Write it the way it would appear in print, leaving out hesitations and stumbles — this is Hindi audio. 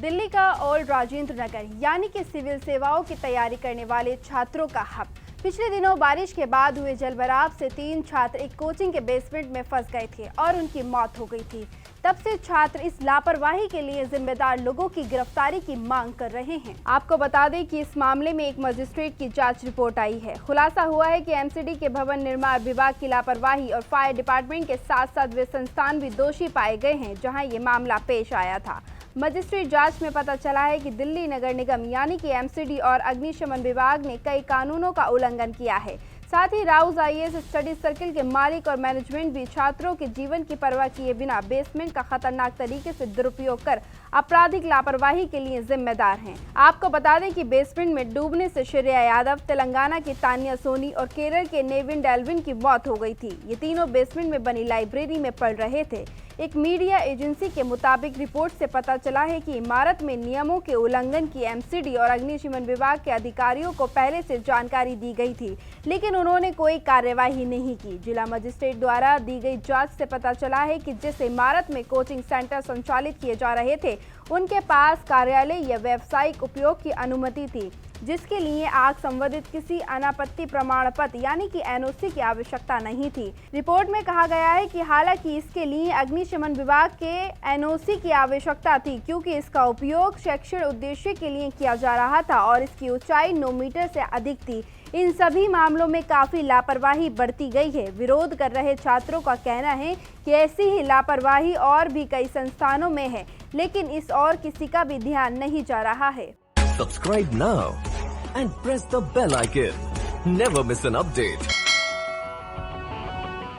दिल्ली का ओल्ड राजेंद्र नगर यानी कि सिविल सेवाओं की तैयारी करने वाले छात्रों का हब। पिछले दिनों बारिश के बाद हुए जलभराव से 3 छात्र एक कोचिंग के बेसमेंट में फंस गए थे और उनकी मौत हो गई थी। तब से छात्र इस लापरवाही के लिए जिम्मेदार लोगों की गिरफ्तारी की मांग कर रहे हैं। आपको बता दें कि इस मामले में एक मजिस्ट्रेट की जांच रिपोर्ट आई है। खुलासा हुआ है कि एमसीडी के भवन निर्माण विभाग की लापरवाही और फायर डिपार्टमेंट के साथ साथ वे संस्थान भी दोषी पाए गए हैं जहां ये मामला पेश आया था। मजिस्ट्रेट जांच में पता चला है कि दिल्ली नगर निगम यानी कि एमसीडी और अग्निशमन विभाग ने कई कानूनों का उल्लंघन किया है। साथ ही राउज आईएएस स्टडी सर्किल के मालिक और मैनेजमेंट भी छात्रों के जीवन की परवाह किए बिना बेसमेंट का खतरनाक तरीके से दुरुपयोग कर आपराधिक लापरवाही के लिए जिम्मेदार हैं। आपको बता दें कि बेसमेंट में डूबने से श्रेया यादव, तेलंगाना की तानिया सोनी और केरल के नेविन डेल्विन की मौत हो गई थी। ये तीनों बेसमेंट में बनी लाइब्रेरी में पढ़ रहे थे। एक मीडिया एजेंसी के मुताबिक रिपोर्ट से पता चला है कि इमारत में नियमों के उल्लंघन की एमसीडी और अग्निशमन विभाग के अधिकारियों को पहले से जानकारी दी गई थी, लेकिन उन्होंने कोई कार्यवाही नहीं की। जिला मजिस्ट्रेट द्वारा दी गई जांच से पता चला है कि जिस इमारत में कोचिंग सेंटर संचालित किए जा रहे थे उनके पास कार्यालय या व्यावसायिक उपयोग की अनुमति थी, जिसके लिए आग संबंधित किसी अनापत्ति प्रमाण पत्र यानी कि एनओसी की आवश्यकता नहीं थी। रिपोर्ट में कहा गया है कि हालांकि इसके लिए अग्निशमन विभाग के एनओसी की आवश्यकता थी क्योंकि इसका उपयोग शैक्षणिक उद्देश्य के लिए किया जा रहा था और इसकी ऊंचाई 9 मीटर से अधिक थी। इन सभी मामलों में काफी लापरवाही बरती गई है। विरोध कर रहे छात्रों का कहना है कि ऐसी ही लापरवाही और भी कई संस्थानों में है, लेकिन इस और किसी का भी ध्यान नहीं जा रहा है। Subscribe now and press the bell icon. Never miss an update.